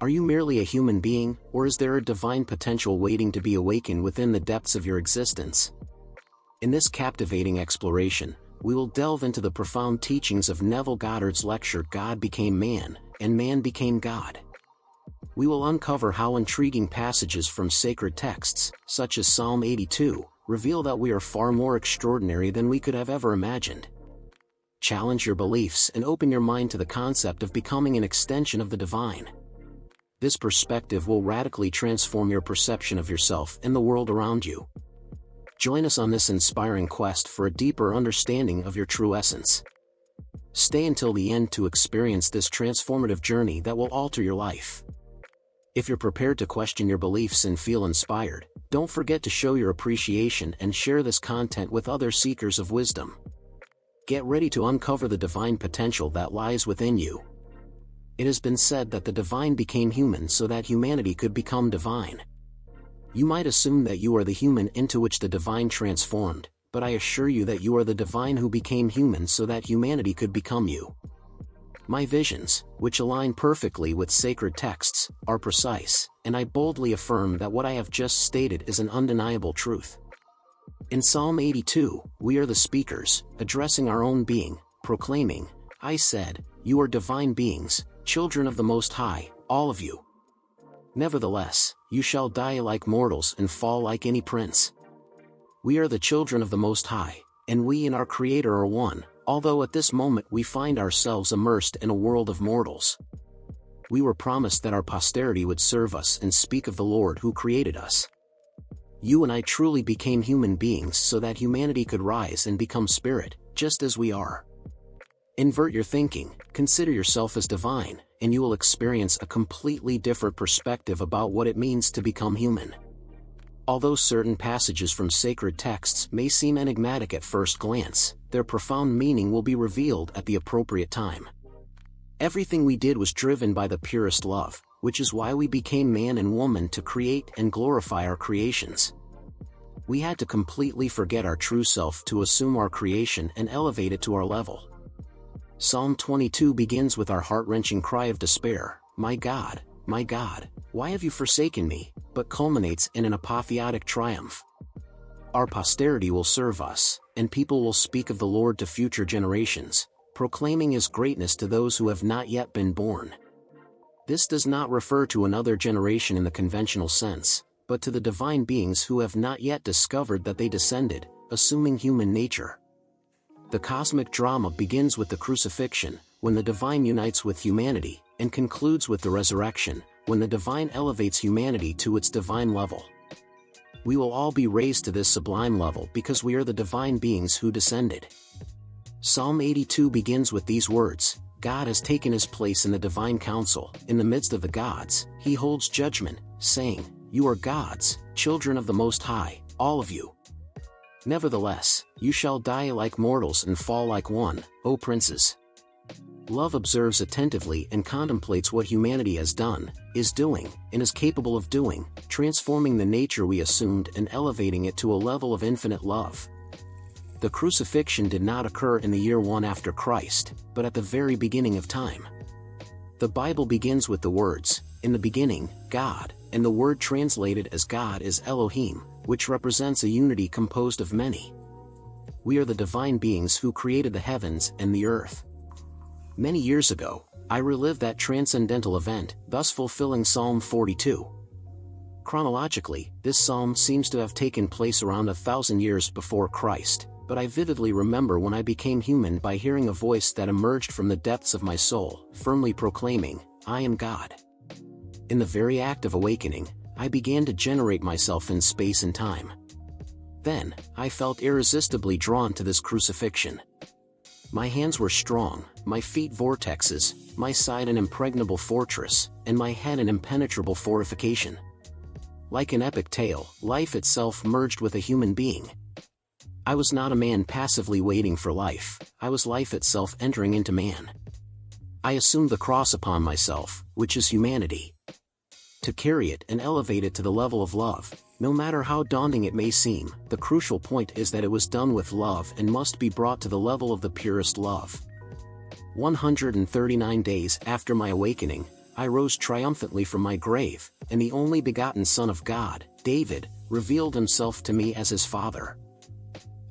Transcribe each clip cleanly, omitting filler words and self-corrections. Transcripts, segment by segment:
Are you merely a human being, or is there a divine potential waiting to be awakened within the depths of your existence? In this captivating exploration, we will delve into the profound teachings of Neville Goddard's lecture God Became Man, and Man Became God. We will uncover how intriguing passages from sacred texts, such as Psalm 82, reveal that we are far more extraordinary than we could have ever imagined. Challenge your beliefs and open your mind to the concept of becoming an extension of the divine. This perspective will radically transform your perception of yourself and the world around you. Join us on this inspiring quest for a deeper understanding of your true essence. Stay until the end to experience this transformative journey that will alter your life. If you're prepared to question your beliefs and feel inspired, don't forget to show your appreciation and share this content with other seekers of wisdom. Get ready to uncover the divine potential that lies within you. It has been said that the divine became human so that humanity could become divine. You might assume that you are the human into which the divine transformed, but I assure you that you are the divine who became human so that humanity could become you. My visions, which align perfectly with sacred texts, are precise, and I boldly affirm that what I have just stated is an undeniable truth. In Psalm 82, we are the speakers, addressing our own being, proclaiming, "I said, you are divine beings, children of the Most High, all of you. Nevertheless, you shall die like mortals and fall like any prince." We are the children of the Most High, and we and our Creator are one, although at this moment we find ourselves immersed in a world of mortals. We were promised that our posterity would serve us and speak of the Lord who created us. You and I truly became human beings so that humanity could rise and become spirit, just as we are. Invert your thinking, consider yourself as divine, and you will experience a completely different perspective about what it means to become human. Although certain passages from sacred texts may seem enigmatic at first glance, their profound meaning will be revealed at the appropriate time. Everything we did was driven by the purest love, which is why we became man and woman to create and glorify our creations. We had to completely forget our true self to assume our creation and elevate it to our level. Psalm 22 begins with our heart-wrenching cry of despair, my God, why have you forsaken me?" but culminates in an apotheotic triumph. Our posterity will serve us, and people will speak of the Lord to future generations, proclaiming His greatness to those who have not yet been born. This does not refer to another generation in the conventional sense, but to the divine beings who have not yet discovered that they descended, assuming human nature. The cosmic drama begins with the crucifixion, when the divine unites with humanity, and concludes with the resurrection, when the divine elevates humanity to its divine level. We will all be raised to this sublime level because we are the divine beings who descended. Psalm 82 begins with these words, "God has taken His place in the divine council, in the midst of the gods, He holds judgment, saying, you are gods, children of the Most High, all of you. Nevertheless, you shall die like mortals and fall like one, O princes." Love observes attentively and contemplates what humanity has done, is doing, and is capable of doing, transforming the nature we assumed and elevating it to a level of infinite love. The crucifixion did not occur in the year 1 after Christ, but at the very beginning of time. The Bible begins with the words, "In the beginning, God," and the word translated as God is Elohim, which represents a unity composed of many. We are the divine beings who created the heavens and the earth. Many years ago, I relived that transcendental event, thus fulfilling Psalm 42. Chronologically, this psalm seems to have taken place around 1,000 years before Christ, but I vividly remember when I became human by hearing a voice that emerged from the depths of my soul, firmly proclaiming, "I am God." In the very act of awakening, I began to generate myself in space and time. Then, I felt irresistibly drawn to this crucifixion. My hands were strong, my feet vortexes, my side an impregnable fortress, and my head an impenetrable fortification. Like an epic tale, life itself merged with a human being. I was not a man passively waiting for life, I was life itself entering into man. I assumed the cross upon myself, which is humanity. To carry it and elevate it to the level of love, no matter how daunting it may seem, the crucial point is that it was done with love and must be brought to the level of the purest love. 139 days after my awakening, I rose triumphantly from my grave, and the only begotten Son of God, David, revealed himself to me as his Father.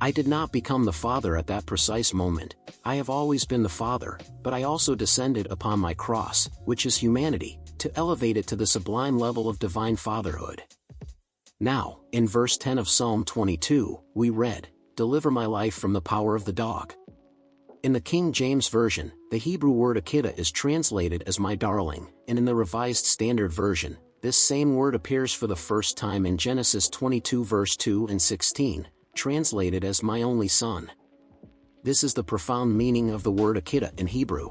I did not become the Father at that precise moment. I have always been the Father, but I also descended upon my cross, which is humanity, to elevate it to the sublime level of divine fatherhood. Now, in verse 10 of Psalm 22, we read, "Deliver my life from the power of the dog." In the King James Version, the Hebrew word akita is translated as my darling, and in the Revised Standard Version, this same word appears for the first time in Genesis 22 verse 2 and 16, translated as my only son. This is the profound meaning of the word akita in Hebrew.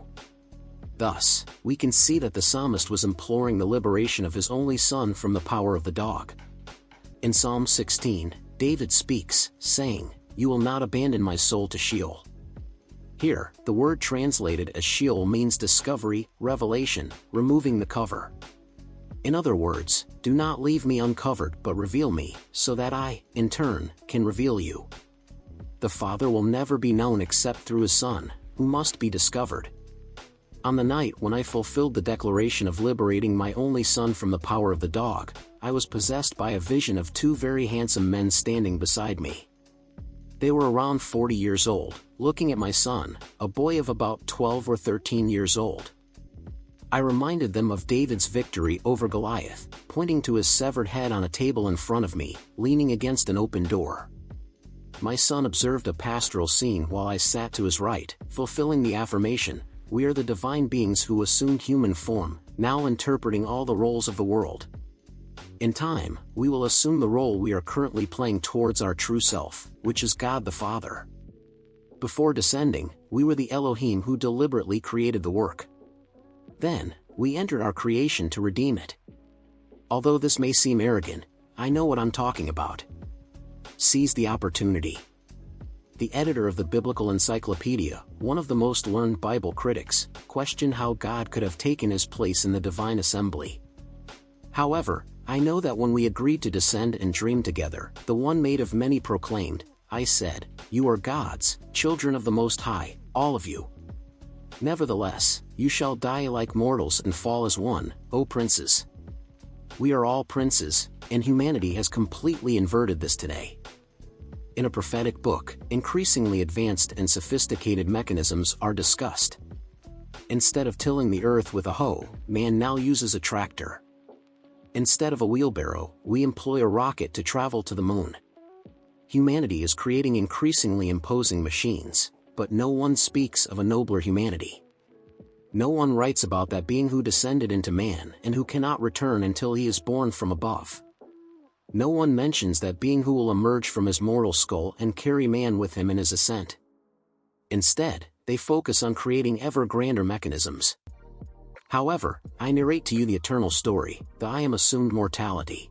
Thus, we can see that the psalmist was imploring the liberation of his only son from the power of the dog. In Psalm 16, David speaks, saying, "You will not abandon my soul to Sheol." Here, the word translated as Sheol means discovery, revelation, removing the cover. In other words, do not leave me uncovered but reveal me, so that I, in turn, can reveal you. The Father will never be known except through his Son, who must be discovered. On the night when I fulfilled the declaration of liberating my only son from the power of the dog, I was possessed by a vision of two very handsome men standing beside me. They were around 40 years old, looking at my son, a boy of about 12 or 13 years old. I reminded them of David's victory over Goliath, pointing to his severed head on a table in front of me, leaning against an open door. My son observed a pastoral scene while I sat to his right, fulfilling the affirmation, "We are the divine beings who assumed human form, now interpreting all the roles of the world." In time, we will assume the role we are currently playing towards our true self, which is God the Father. Before descending, we were the Elohim who deliberately created the work. Then, we entered our creation to redeem it. Although this may seem arrogant, I know what I'm talking about. Seize the opportunity. The editor of the Biblical Encyclopedia, one of the most learned Bible critics, questioned how God could have taken his place in the divine assembly. However, I know that when we agreed to descend and dream together, the one made of many proclaimed, I said, "You are gods, children of the Most High, all of you. Nevertheless, you shall die like mortals and fall as one, O princes." We are all princes, and humanity has completely inverted this today. In a prophetic book, increasingly advanced and sophisticated mechanisms are discussed. Instead of tilling the earth with a hoe, man now uses a tractor. Instead of a wheelbarrow, we employ a rocket to travel to the moon. Humanity is creating increasingly imposing machines, but no one speaks of a nobler humanity. No one writes about that being who descended into man and who cannot return until he is born from above. No one mentions that being who will emerge from his mortal skull and carry man with him in his ascent. Instead, they focus on creating ever grander mechanisms. However, I narrate to you the eternal story, the I am assumed mortality.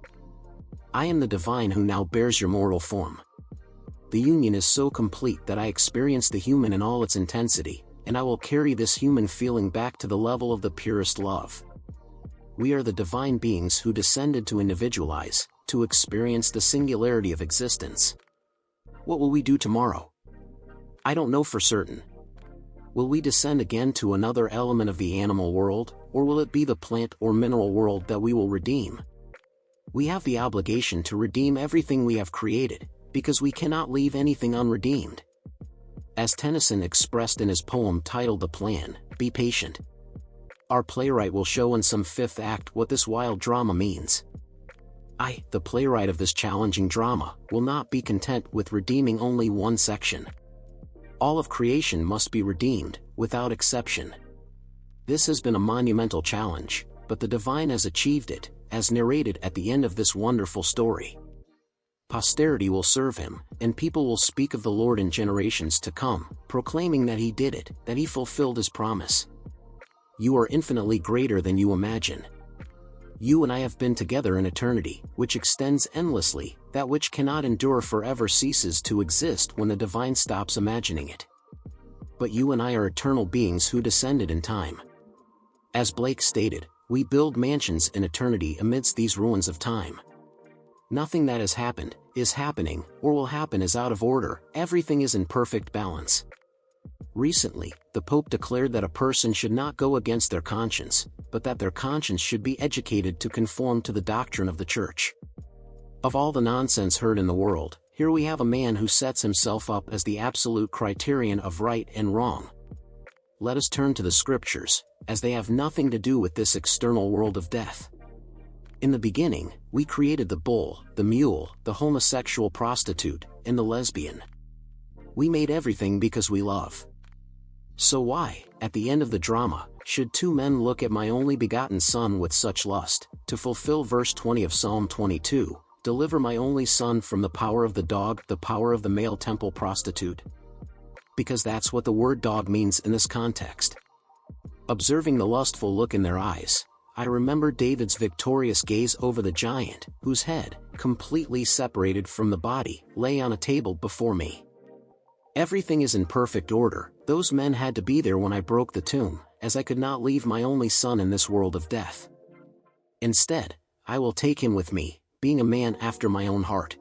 I am the divine who now bears your mortal form. The union is so complete that I experience the human in all its intensity, and I will carry this human feeling back to the level of the purest love. We are the divine beings who descended to individualize, to experience the singularity of existence. What will we do tomorrow? I don't know for certain. Will we descend again to another element of the animal world, or will it be the plant or mineral world that we will redeem? We have the obligation to redeem everything we have created, because we cannot leave anything unredeemed. As Tennyson expressed in his poem titled The Plan, be patient. Our playwright will show in some fifth act what this wild drama means. I, the playwright of this challenging drama, will not be content with redeeming only one section. All of creation must be redeemed, without exception. This has been a monumental challenge, but the divine has achieved it, as narrated at the end of this wonderful story. Posterity will serve him, and people will speak of the Lord in generations to come, proclaiming that he did it, that he fulfilled his promise. You are infinitely greater than you imagine. You and I have been together in eternity, which extends endlessly, that which cannot endure forever ceases to exist when the divine stops imagining it. But you and I are eternal beings who descended in time. As Blake stated, we build mansions in eternity amidst these ruins of time. Nothing that has happened, is happening, or will happen is out of order, everything is in perfect balance. Recently, the Pope declared that a person should not go against their conscience, but that their conscience should be educated to conform to the doctrine of the Church. Of all the nonsense heard in the world, here we have a man who sets himself up as the absolute criterion of right and wrong. Let us turn to the Scriptures, as they have nothing to do with this external world of death. In the beginning, we created the bull, the mule, the homosexual prostitute, and the lesbian. We made everything because we love. So why, at the end of the drama, should two men look at my only begotten Son with such lust, to fulfill verse 20 of Psalm 22, deliver my only son from the power of the dog, the power of the male temple prostitute? Because that's what the word dog means in this context. Observing the lustful look in their eyes, I remember David's victorious gaze over the giant, whose head, completely separated from the body, lay on a table before me. Everything is in perfect order. Those men had to be there when I broke the tomb, as I could not leave my only son in this world of death. Instead, I will take him with me, being a man after my own heart.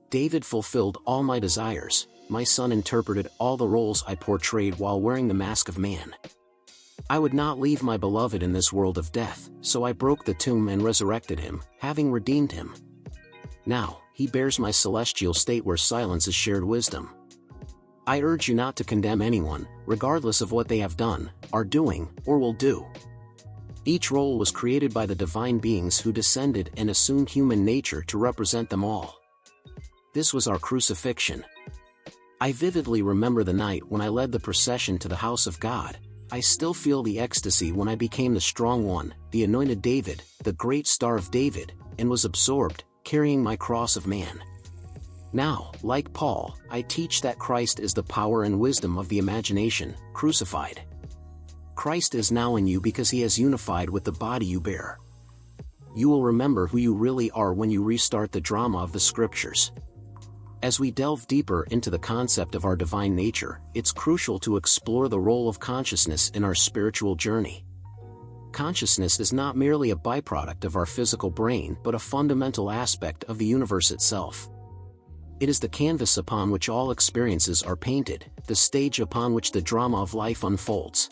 David fulfilled all my desires. My son interpreted all the roles I portrayed while wearing the mask of man. I would not leave my beloved in this world of death, so I broke the tomb and resurrected him, having redeemed him. Now, he bears my celestial state where silence is shared wisdom. I urge you not to condemn anyone, regardless of what they have done, are doing, or will do. Each role was created by the divine beings who descended and assumed human nature to represent them all. This was our crucifixion. I vividly remember the night when I led the procession to the house of God. I still feel the ecstasy when I became the strong one, the anointed David, the great star of David, and was absorbed, carrying my cross of man. Now, like Paul, I teach that Christ is the power and wisdom of the imagination, crucified. Christ is now in you because he has unified with the body you bear. You will remember who you really are when you restart the drama of the Scriptures. As we delve deeper into the concept of our divine nature, it's crucial to explore the role of consciousness in our spiritual journey. Consciousness is not merely a byproduct of our physical brain but a fundamental aspect of the universe itself. It is the canvas upon which all experiences are painted, the stage upon which the drama of life unfolds.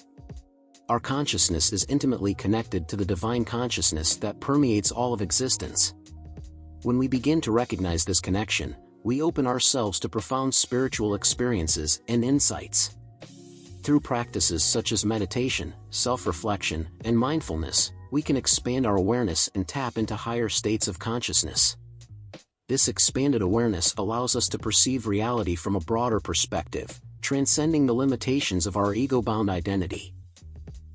Our consciousness is intimately connected to the divine consciousness that permeates all of existence. When we begin to recognize this connection, we open ourselves to profound spiritual experiences and insights. Through practices such as meditation, self-reflection, and mindfulness, we can expand our awareness and tap into higher states of consciousness. This expanded awareness allows us to perceive reality from a broader perspective, transcending the limitations of our ego-bound identity.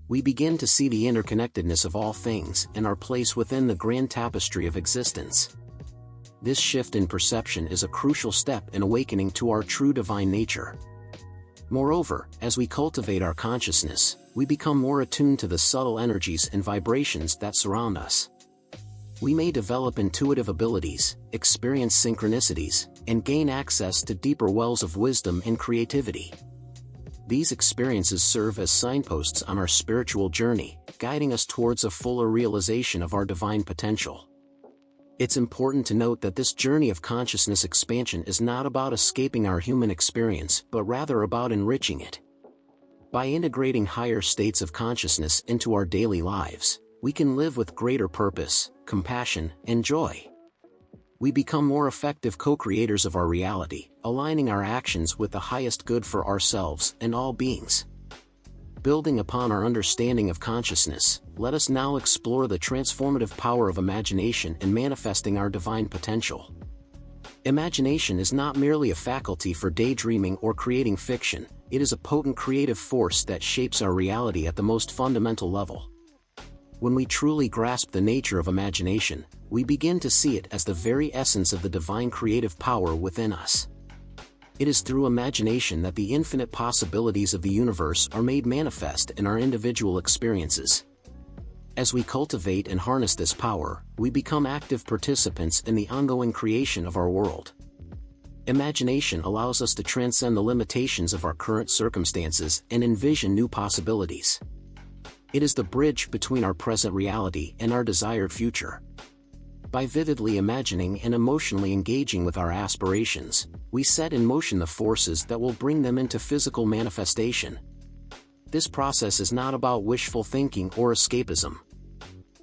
We begin to see the interconnectedness of all things and our place within the grand tapestry of existence. This shift in perception is a crucial step in awakening to our true divine nature. Moreover, as we cultivate our consciousness, we become more attuned to the subtle energies and vibrations that surround us. We may develop intuitive abilities, experience synchronicities, and gain access to deeper wells of wisdom and creativity. These experiences serve as signposts on our spiritual journey, guiding us towards a fuller realization of our divine potential. It's important to note that this journey of consciousness expansion is not about escaping our human experience, but rather about enriching it. By integrating higher states of consciousness into our daily lives, we can live with greater purpose, compassion, and joy. We become more effective co-creators of our reality, aligning our actions with the highest good for ourselves and all beings. Building upon our understanding of consciousness, let us now explore the transformative power of imagination in manifesting our divine potential. Imagination is not merely a faculty for daydreaming or creating fiction, it is a potent creative force that shapes our reality at the most fundamental level. When we truly grasp the nature of imagination, we begin to see it as the very essence of the divine creative power within us. It is through imagination that the infinite possibilities of the universe are made manifest in our individual experiences. As we cultivate and harness this power, we become active participants in the ongoing creation of our world. Imagination allows us to transcend the limitations of our current circumstances and envision new possibilities. It is the bridge between our present reality and our desired future. By vividly imagining and emotionally engaging with our aspirations, we set in motion the forces that will bring them into physical manifestation. This process is not about wishful thinking or escapism.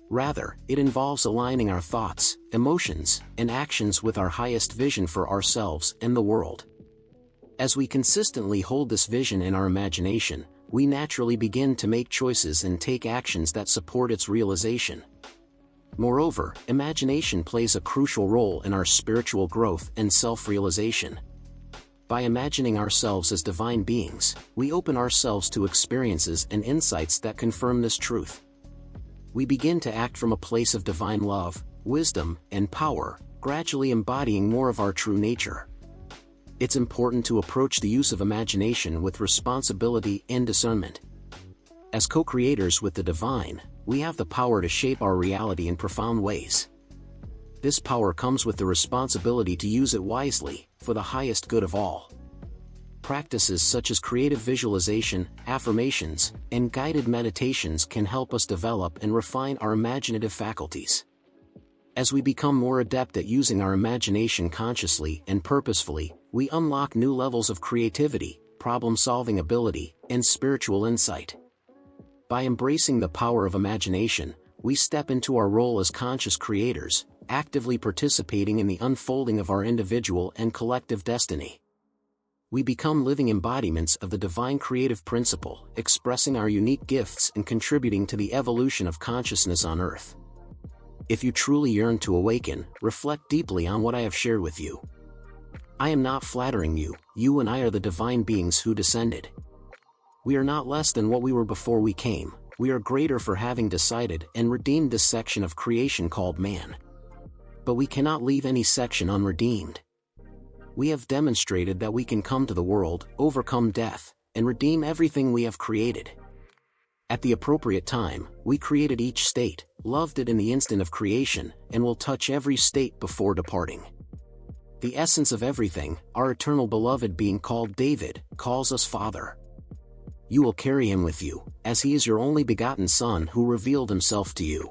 Rather, it involves aligning our thoughts, emotions, and actions with our highest vision for ourselves and the world. As we consistently hold this vision in our imagination, we naturally begin to make choices and take actions that support its realization. Moreover, imagination plays a crucial role in our spiritual growth and self-realization. By imagining ourselves as divine beings, we open ourselves to experiences and insights that confirm this truth. We begin to act from a place of divine love, wisdom, and power, gradually embodying more of our true nature. It's important to approach the use of imagination with responsibility and discernment. As co-creators with the divine, we have the power to shape our reality in profound ways. This power comes with the responsibility to use it wisely, for the highest good of all. Practices such as creative visualization, affirmations, and guided meditations can help us develop and refine our imaginative faculties. As we become more adept at using our imagination consciously and purposefully, we unlock new levels of creativity, problem-solving ability, and spiritual insight. By embracing the power of imagination, we step into our role as conscious creators, actively participating in the unfolding of our individual and collective destiny. We become living embodiments of the divine creative principle, expressing our unique gifts and contributing to the evolution of consciousness on Earth. If you truly yearn to awaken, reflect deeply on what I have shared with you. I am not flattering you, you and I are the divine beings who descended. We are not less than what we were before we came, we are greater for having decided and redeemed this section of creation called man. But we cannot leave any section unredeemed. We have demonstrated that we can come to the world, overcome death, and redeem everything we have created. At the appropriate time, we created each state, loved it in the instant of creation, and will touch every state before departing. The essence of everything, our eternal beloved being called David, calls us Father. You will carry him with you, as he is your only begotten Son who revealed himself to you.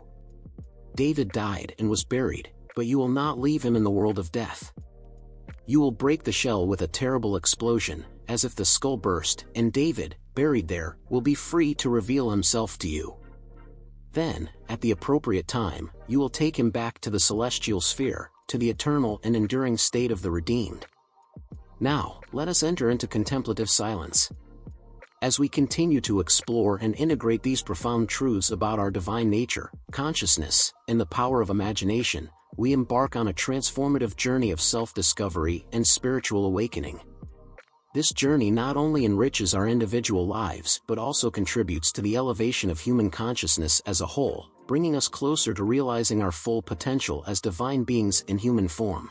David died and was buried, but you will not leave him in the world of death. You will break the shell with a terrible explosion, as if the skull burst, and David, buried there, will be free to reveal himself to you. Then, at the appropriate time, you will take him back to the celestial sphere, to the eternal and enduring state of the redeemed. Now, let us enter into contemplative silence. As we continue to explore and integrate these profound truths about our divine nature, consciousness, and the power of imagination, we embark on a transformative journey of self-discovery and spiritual awakening. This journey not only enriches our individual lives but also contributes to the elevation of human consciousness as a whole, bringing us closer to realizing our full potential as divine beings in human form.